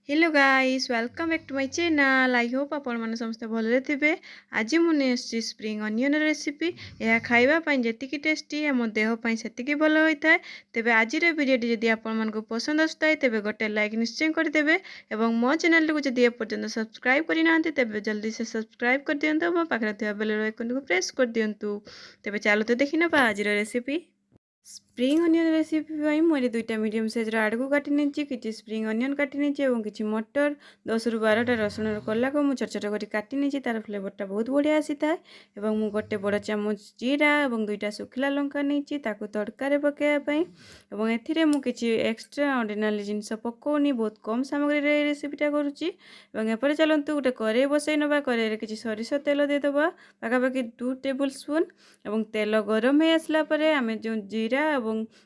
Hello guys welcome back to my channel. I hope आपण माने समस्त भलरे थिबे। आज मु नेसी स्प्रिंग अनियन रेसिपी। यह खाइबा पई जेतिकी टेस्टी हम देह पई सेतिकी भलो होइथाय। तेबे आजिर वीडियोटी जदि आपण मानको पसंद आसताय तेबे गोटे लाइक निश्चय कर देबे एवं मो चैनल को जदि एपर्यंत सब्सक्राइब करि नांती तेबे जल्दी से सब्सक्राइब कर दियंतु। मो पाखरे थिबा बेल आइकन को प्रेस कर दियंतु। तेबे चालो तो देखिना बा आजिर रेसिपी। स्प्रिंग अनियन रेसिपी मुझे दुईटा मीडियम साइज आड़ को काटी नहीं कि स्प्रिंग अनियन काटी नहीं और किसी मटर 10 ରୁ 12टा रसुण कला को मुझे छोट छोट कर काटी नहीं तार फ्लेवरटा बहुत बढ़िया आसी था। मुझे गोटे बड़ चामच जीरा और 2टा शुखला लंका नहीं तड़कार पकाइवाई और एथि एक्सट्रा ऑर्डिनरी जिनस पकाउनी बहुत कम सामग्री रेसिपीटा करुँचे। चलतु गोटे कड़े बसई ना कड़े किसी सरिष तेल देदेबा पाखापाखि 2 टेबल स्पून और तेल गरम हो आसला आम जो जीरा और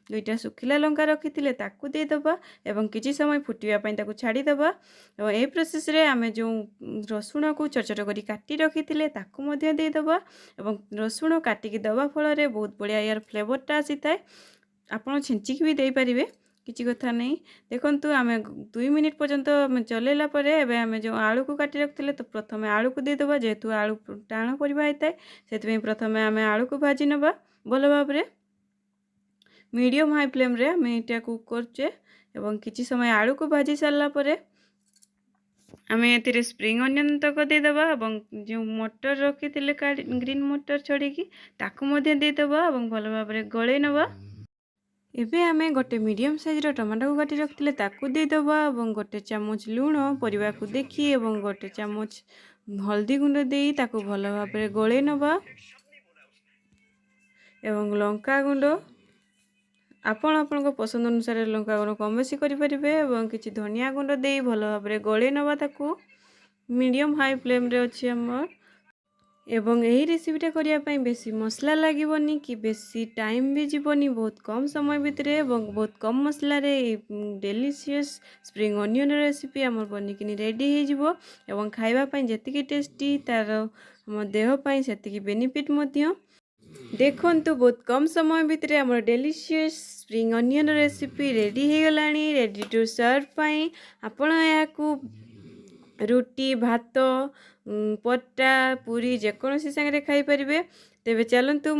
2टा शुखिला लंका रखी देदेबा और किसी समय फुटापी छाड़देबा। और ये प्रोसेस रे आम जो रसुण को छोट छोट कर काटी रखी देदेबा और रसुण काटिकी दवा फल बहुत बढ़िया यार फ्लेवरटा आसी थाए। आपड़ छेचिकी भी दे पारे किसी कथा नहीं। देखु आम 2 मिनिट पर्यंत चलैला आम जो आलू को काटी रखते तो प्रथम आलू को देदेबा जेहेतु आलू टाण परिबा होता है से प्रथम आम आलू को भाजी नवा भल भाव मीडियम हाई फ्लेम रे आम यहाँ कुक करचे और किसी समय आलू को भाजी सारापर आम ए स्प्रिंग अनियन तक देदेबा और जो मटर रखी थे ग्रीन मटर छड़ी देदेबा और भल भाव गले नवा। एबे आमे गोटे मीडियम साइज टमाटो को काटी रखते देदेबा और गोटे चामच लुण परिवा को देखी और गोटे चामच हल्दी गुंड दे भल भाव गले नवा एवं लंका गुंड आपण आपण पसंद अनुसार लंका गुंड कम बेसी करें किसी धनिया गुंड दे भल भाव गले नवा मीडियम हाई फ्लेम रे अच्छी आमर। एवं यही रेसिपीटा करने बेसी मसला लगनी कि बेसी टाइम भी जीवनी बहुत कम समय भितर बहुत कम मसला डेलीशियस स्प्रिंग अनियन रेसिपी आम बनिकी रेडी हो खावाई जी टेस्टी तार आम देहपाई से बेनिफिट देखु बहुत कम समय भितर आम delicious spring onion recipe ready हो गलानी रेडी टू सर्व पाई। आपण या रुटी भात पटा पूरी जेकोसी सांगे खाई पारे। तेबे चलतु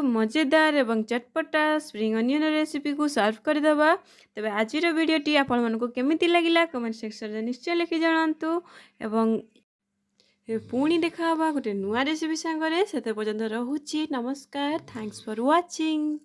मजेदार एवं चटपटा स्प्रिंग अनियन रेसिपी को सर्व करदेबा। तेबे आजिर वीडियोटी आपण मानको केमिति लागिला कमेंट सेक्शन रे निश्चय लिखि जणांतु एवं पुणी देखा गोटे नुआ रेसिपी सांगरे से पर्यंत रहुछि। नमस्कार, थैंक्स फॉर वाचिंग।